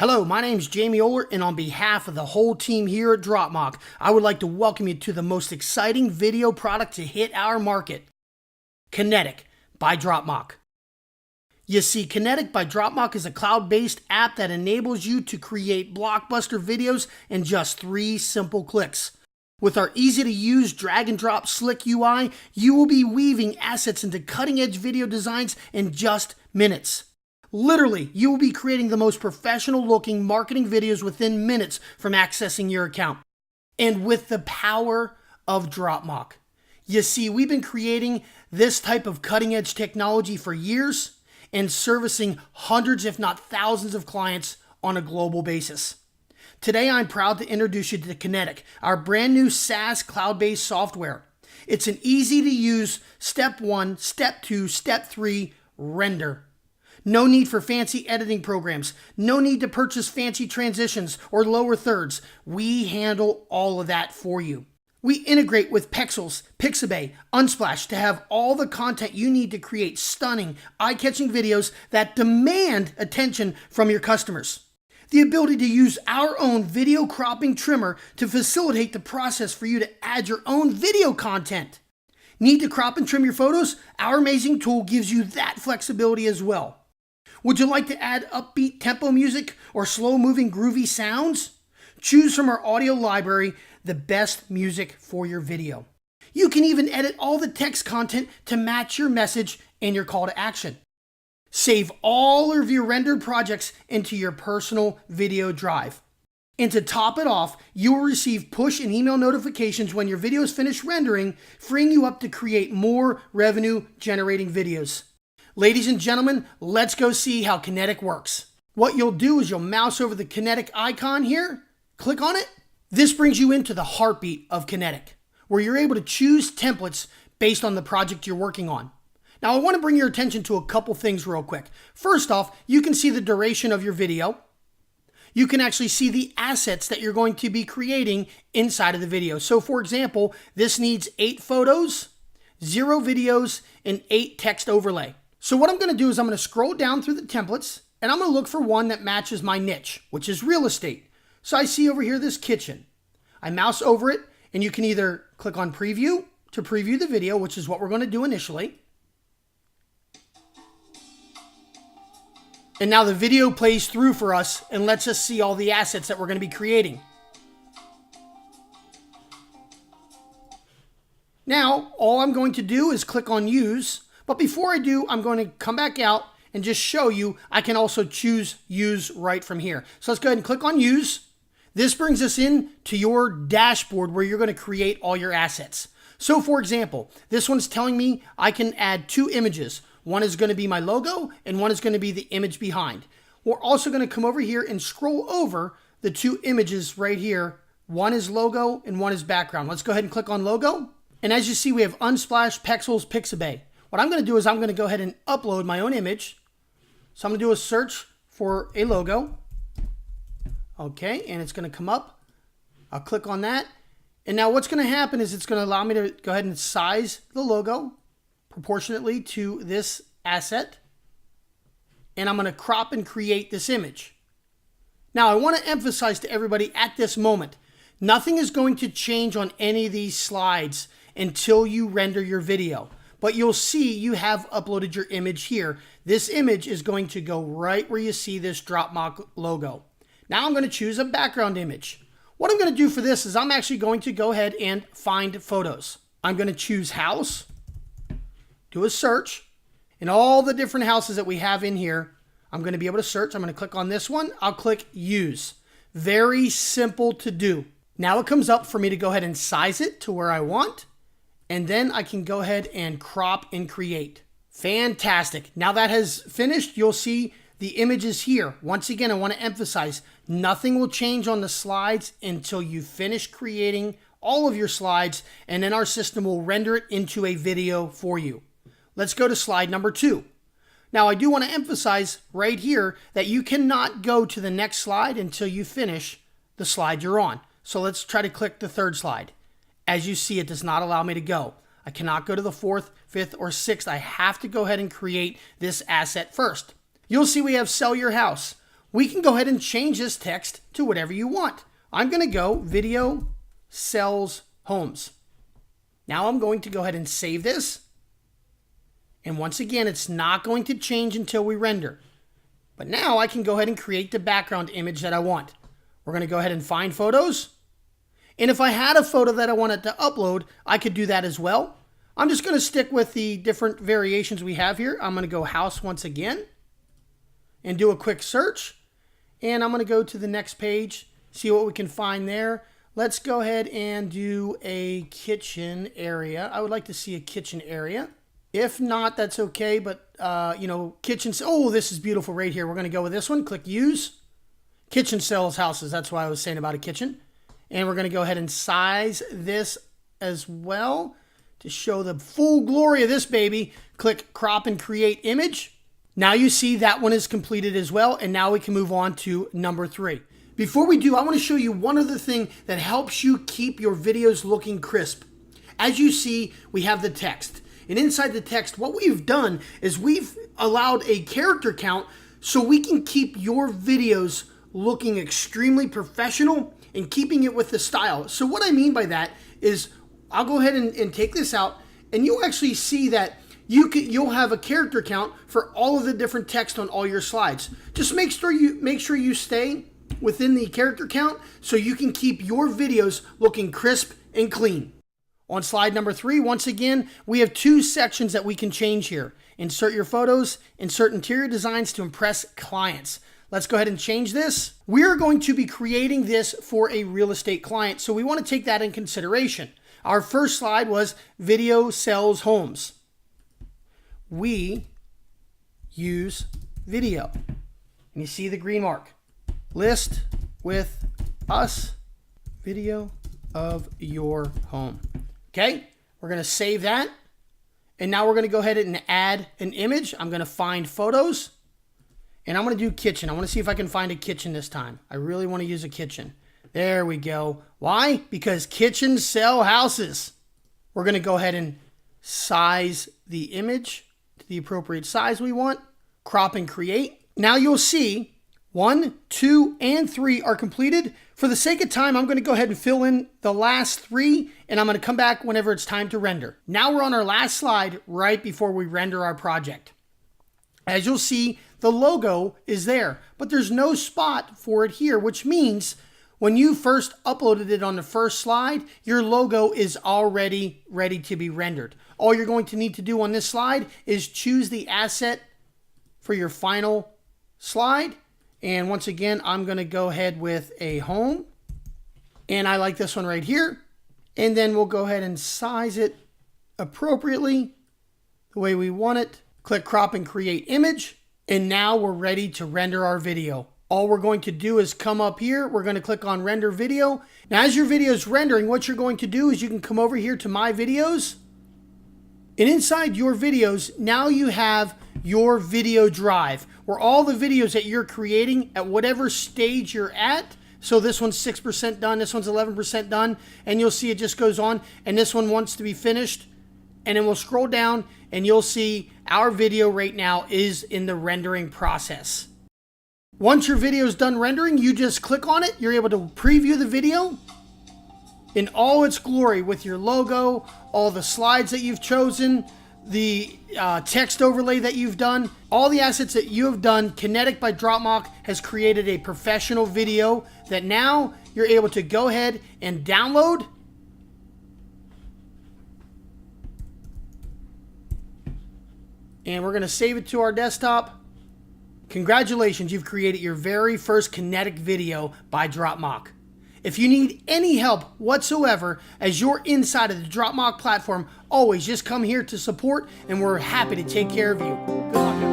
Hello, my name is Jamie Oler, and on behalf of the whole team here at Dropmock, I would like to welcome you to the most exciting video product to hit our market, Kinetic by Dropmock. You see, Kinetic by Dropmock is a cloud-based app that enables you to create blockbuster videos in just 3 simple clicks. With our easy-to-use drag-and-drop slick UI, you will be weaving assets into cutting-edge video designs in just minutes. Literally, you will be creating the most professional looking marketing videos within minutes from accessing your account. And with the power of Dropmock. You see, we've been creating this type of cutting edge technology for years and servicing hundreds if not thousands of clients on a global basis. Today, I'm proud to introduce you to Kinetic, our brand new SaaS cloud-based software. It's an easy to use step 1, step 2, step 3 render. No need for fancy editing programs. No need to purchase fancy transitions or lower thirds. We handle all of that for you. We integrate with Pexels, Pixabay, Unsplash to have all the content you need to create stunning, eye-catching videos that demand attention from your customers. The ability to use our own video cropping trimmer to facilitate the process for you to add your own video content. Need to crop and trim your photos? Our amazing tool gives you that flexibility as well. Would you like to add upbeat tempo music or slow-moving groovy sounds? Choose from our audio library the best music for your video. You can even edit all the text content to match your message and your call to action. Save all of your rendered projects into your personal video drive. And to top it off, you will receive push and email notifications when your video is finished rendering, freeing you up to create more revenue-generating videos. Ladies and gentlemen, let's go see how Kinetic works. What you'll do is you'll mouse over the Kinetic icon here, click on it. This brings you into the heartbeat of Kinetic, where you're able to choose templates based on the project you're working on. Now, I want to bring your attention to a couple things real quick. First off, you can see the duration of your video. You can actually see the assets that you're going to be creating inside of the video. So for example, this needs 8 photos, 0 videos, and 8 text overlay. So what I'm going to do is I'm going to scroll down through the templates and I'm going to look for one that matches my niche, which is real estate. So I see over here this kitchen. I mouse over it and you can either click on preview to preview the video, which is what we're going to do initially. And now the video plays through for us and lets us see all the assets that we're going to be creating. Now, all I'm going to do is click on use. But before I do, I'm going to come back out and just show you I can also choose use right from here. So let's go ahead and click on use. This brings us in to your dashboard where you're going to create all your assets. So for example, this one's telling me I can add 2 images. One is going to be my logo and one is going to be the image behind. We're also going to come over here and scroll over the 2 images right here. One is logo and one is background. Let's go ahead and click on logo. And as you see, we have Unsplash, Pexels, Pixabay. What I'm going to do is I'm going to go ahead and upload my own image. So I'm going to do a search for a logo. Okay, and it's going to come up. I'll click on that. And now what's going to happen is it's going to allow me to go ahead and size the logo proportionately to this asset. And I'm going to crop and create this image. Now I want to emphasize to everybody at this moment, nothing is going to change on any of these slides until you render your video. But you'll see you have uploaded your image here. This image is going to go right where you see this Dropmock logo. Now I'm going to choose a background image. What I'm going to do for this is I'm actually going to go ahead and find photos. I'm going to choose house, do a search, and all the different houses that we have in here, I'm going to be able to search. I'm going to click on this one. I'll click use. Very simple to do. Now it comes up for me to go ahead and size it to where I want. And then I can go ahead and crop and create. Fantastic. Now that has finished, you'll see the images here. Once again, I want to emphasize, nothing will change on the slides until you finish creating all of your slides, and then our system will render it into a video for you. Let's go to slide number 2. Now I do want to emphasize right here that you cannot go to the next slide until you finish the slide you're on. So let's try to click the 3rd slide. As you see, it does not allow me to go. I cannot go to the 4th, 5th, or 6th. I have to go ahead and create this asset first. You'll see we have sell your house. we can go ahead and change this text to whatever you want. I'm going to go video sells homes. Now I'm going to go ahead and save this. And once again, it's not going to change until we render. But now I can go ahead and create the background image that I want. We're going to go ahead and find photos. And if I had a photo that I wanted to upload, I could do that as well. I'm just going to stick with the different variations we have here. I'm going to go house once again and do a quick search. And I'm going to go to the next page, see what we can find there. Let's go ahead and do a kitchen area. I would like to see a kitchen area. If not, that's okay. But, kitchens. Oh, this is beautiful right here. We're going to go with this one. Click use. Kitchen sells houses. That's why I was saying about a kitchen. And we're going to go ahead and size this as well to show the full glory of this baby. Click crop and create image. Now you see that one is completed as well. And now we can move on to number 3. Before we do, I want to show you one other thing that helps you keep your videos looking crisp. As you see, we have the text. And inside the text, what we've done is we've allowed a character count so we can keep your videos looking extremely professional and keeping it with the style. So what I mean by that is I'll go ahead and take this out, and you'll actually see that you'll have a character count for all of the different text on all your slides. Just make sure you stay within the character count so you can keep your videos looking crisp and clean. On slide number 3, once again, we have 2 sections that we can change here. Insert your photos, insert interior designs to impress clients. Let's go ahead and change this. We're going to be creating this for a real estate client, so we want to take that in consideration. Our first slide was video sells homes. We use video. And you see the green mark. List with us video of your home. Okay, we're going to save that. And now we're going to go ahead and add an image. I'm going to find photos. And I'm going to do kitchen. I want to see if I can find a kitchen this time. I really want to use a kitchen. There we go. Why? Because kitchens sell houses. We're going to go ahead and size the image to the appropriate size we want. Crop and create. Now you'll see 1, 2, and 3 are completed. For the sake of time, I'm going to go ahead and fill in the last 3, and I'm going to come back whenever it's time to render. Now we're on our last slide right before we render our project. As you'll see, the logo is there, but there's no spot for it here, which means when you first uploaded it on the first slide, your logo is already ready to be rendered. All you're going to need to do on this slide is choose the asset for your final slide. And once again, I'm going to go ahead with a home. And I like this one right here. And then we'll go ahead and size it appropriately the way we want it. Click crop and create image. And now we're ready to render our video. All we're going to do is come up here. We're going to click on render video. Now, as your video is rendering, what you're going to do is you can come over here to my videos. And inside your videos, now you have your video drive where all the videos that you're creating at whatever stage you're at. So this one's 6% done. This one's 11% done. And you'll see it just goes on. And this one wants to be finished. And then we'll scroll down and you'll see our video right now is in the rendering process. Once your video is done rendering, you just click on it. You're able to preview the video in all its glory with your logo, all the slides that you've chosen, the text overlay that you've done, all the assets that you have done. Kinetic by Dropmock has created a professional video that now you're able to go ahead and download. And we're going to save it to our desktop. Congratulations, you've created your very first Kinetic video by Dropmock. If you need any help whatsoever as you're inside of the Dropmock platform, always just come here to support and we're happy to take care of you. Good luck.